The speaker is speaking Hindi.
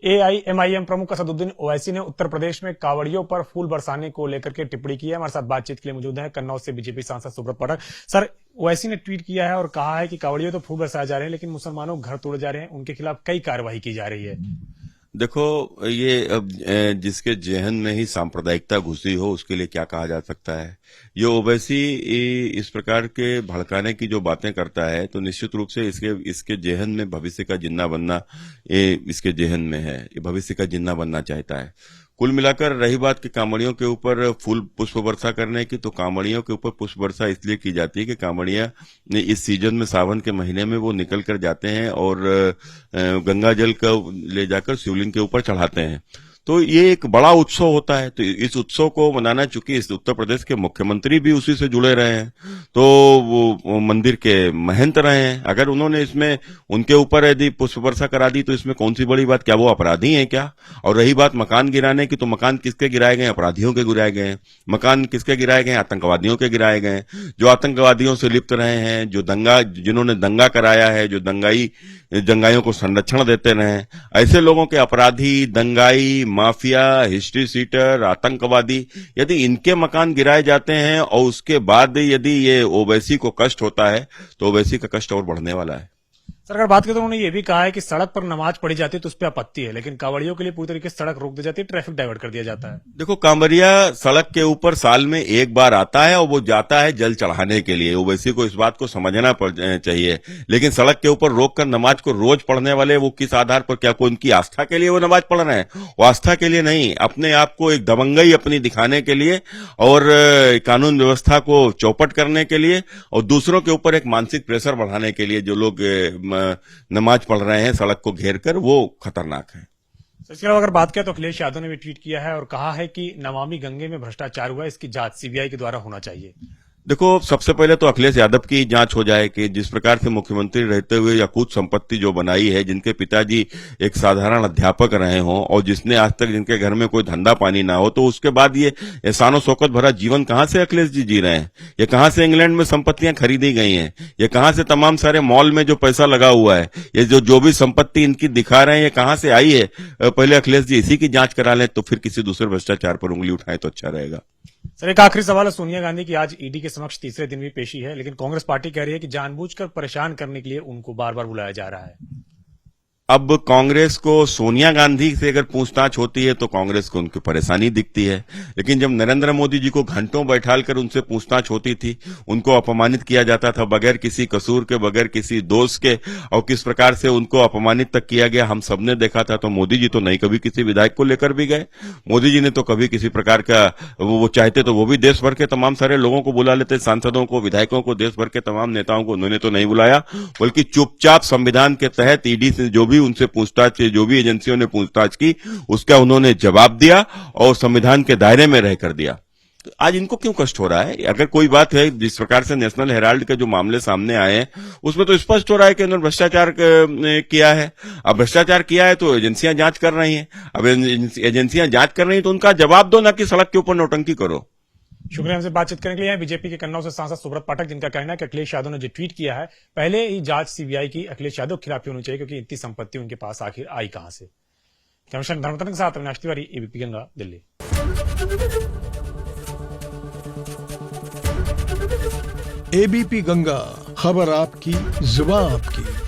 एआईएमआईएम प्रमुख असदुद्दीन ओवैसी ने उत्तर प्रदेश में कांवड़ियों पर फूल बरसाने को लेकर के टिप्पणी की है। हमारे साथ बातचीत के लिए मौजूद है कन्नौज से बीजेपी सांसद सुब्रत पाठक। सर, ओवैसी ने ट्वीट किया है और कहा है कि कांवड़ियों तो फूल बरसाए जा रहे हैं, लेकिन मुसलमानों घर तोड़े जा रहे हैं, उनके खिलाफ कई कार्रवाई की जा रही है। देखो, ये अब जिसके जेहन में ही सांप्रदायिकता घुसी हो उसके लिए क्या कहा जा सकता है। ये ओवैसी इस प्रकार के भड़काने की जो बातें करता है तो निश्चित रूप से इसके जेहन में भविष्य का जिन्ना बनना, ये इसके जेहन में है, ये भविष्य का जिन्ना बनना चाहता है। कुल मिलाकर रही बात कि कांवड़ियों के ऊपर फूल पुष्प वर्षा करने की, तो कांवड़ियों के ऊपर पुष्प वर्षा इसलिए की जाती है कि कांवड़ियां इस सीजन में, सावन के महीने में वो निकल कर जाते हैं और गंगा जल का ले जाकर शिवलिंग के ऊपर चढ़ाते हैं। तो ये एक बड़ा उत्सव होता है। तो इस उत्सव को मनाना, चूंकि इस उत्तर प्रदेश के मुख्यमंत्री भी उसी से जुड़े रहे हैं, तो वो मंदिर के महंत रहे हैं। अगर उन्होंने इसमें उनके ऊपर यदि पुष्प वर्षा करा दी तो इसमें कौन सी बड़ी बात? क्या वो अपराधी हैं क्या? और रही बात मकान गिराने की, तो मकान किसके गिराए गए? अपराधियों के गिराए गए हैं। मकान किसके गिराए गए? आतंकवादियों के गिराए गए हैं, जो आतंकवादियों से लिप्त रहे हैं, जिन्होंने दंगा कराया है, जो दंगाइयों को संरक्षण देते रहे। ऐसे लोगों के, अपराधी, दंगाई, माफिया, हिस्ट्री सीटर, आतंकवादी, यदि इनके मकान गिराए जाते हैं और उसके बाद यदि ये ओवैसी को कष्ट होता है तो ओवैसी का कष्ट और बढ़ने वाला है। सर, अगर बात करें तो उन्होंने ये भी कहा है कि सड़क पर नमाज पढ़ी जाती है तो उस पर आपत्ति है, लेकिन कांवड़ियों के लिए पूरी तरीके से सड़क रोक दी जाती है, ट्रैफिक डाइवर्ट कर दिया जाता है। देखो, कांवड़िया सड़क के ऊपर साल में एक बार आता है और वो जाता है जल चढ़ाने के लिए। ओवैसी को इस बात को समझना चाहिए। लेकिन सड़क के ऊपर रोक कर नमाज को रोज पढ़ने वाले वो किस आधार पर? क्या कोई उनकी आस्था के लिए वो नमाज पढ़ रहे हैं? वो आस्था के लिए नहीं, अपने आप को एक दबंगई अपनी दिखाने के लिए और कानून व्यवस्था को चौपट करने के लिए और दूसरों के ऊपर एक मानसिक प्रेशर बढ़ाने के लिए जो लोग नमाज पढ़ रहे हैं सड़क को घेर कर, वो खतरनाक है। इसके अलावा अगर बात करें तो अखिलेश यादव ने भी ट्वीट किया है और कहा है कि नमामि गंगे में भ्रष्टाचार हुआ, इसकी जांच सीबीआई के द्वारा होना चाहिए। देखो, सबसे पहले तो अखिलेश यादव की जांच हो जाए कि जिस प्रकार से मुख्यमंत्री रहते हुए अकूत संपत्ति जो बनाई है, जिनके पिताजी एक साधारण अध्यापक रहे हों और जिसने आज तक जिनके घर में कोई धंधा पानी ना हो, तो उसके बाद ये एहसानो शौकत भरा जीवन कहां से अखिलेश जी रहे हैं? ये कहां से इंग्लैंड में संपत्तियां खरीदी गई हैं? ये कहां से तमाम सारे मॉल में जो पैसा लगा हुआ है, ये जो भी संपत्ति इनकी दिखा रहे हैं, ये कहां से आई है? पहले अखिलेश जी इसी की जांच करा लें, तो फिर किसी दूसरे भ्रष्टाचार पर उंगली उठाएं तो अच्छा रहेगा। सर, एक आखिरी सवाल है। सोनिया गांधी की आज ईडी के समक्ष तीसरे दिन भी पेशी है, लेकिन कांग्रेस पार्टी कह रही है कि जानबूझकर परेशान करने के लिए उनको बार बार बुलाया जा रहा है। अब कांग्रेस को सोनिया गांधी से अगर पूछताछ होती है तो कांग्रेस को उनकी परेशानी दिखती है, लेकिन जब नरेंद्र मोदी जी को घंटों बैठालकर उनसे पूछताछ होती थी, उनको अपमानित किया जाता था बगैर किसी कसूर के, बगैर किसी दोष के, और किस प्रकार से उनको अपमानित तक किया गया हम सबने देखा था। तो मोदी जी तो नहीं कभी किसी विधायक को लेकर भी गए। मोदी जी ने तो कभी किसी प्रकार का, वो चाहते तो वो भी देश भर के तमाम सारे लोगों को बुला लेते, सांसदों को, विधायकों को, देश भर के तमाम नेताओं को। उन्होंने तो नहीं बुलाया, बल्कि चुपचाप संविधान के तहत ईडी से जो भी उनसे पूछताछ, जो भी एजेंसियों ने पूछताछ की, उसका उन्होंने जवाब दिया और संविधान के दायरे में रहकर दिया। आज इनको क्यों कष्ट हो रहा है? अगर कोई बात है, जिस प्रकार से नेशनल हेराल्ड के जो मामले सामने आए हैं उसमें तो स्पष्ट हो रहा है कि उन्होंने भ्रष्टाचार किया है। अब भ्रष्टाचार किया है तो एजेंसियां जांच कर रही हैं। अब एजेंसियां जांच कर रही हैं तो उनका जवाब दो, ना कि सड़क के ऊपर नौटंकी करो। शुक्रिया हमसे बातचीत करने के लिए। बीजेपी के कन्नौज से सांसद सुब्रत पाठक, जिनका कहना है कि अखिलेश यादव ने जो ट्वीट किया है, पहले ही जांच सीबीआई की अखिलेश यादव के खिलाफ होनी चाहिए, क्योंकि इतनी संपत्ति उनके पास आखिर आई कहां से। कमिश्नर धर्मतन के साथ अविनाश तिवारी, एबीपी गंगा, दिल्ली। एबीपी गंगा, खबर आपकी, जुबान आपकी।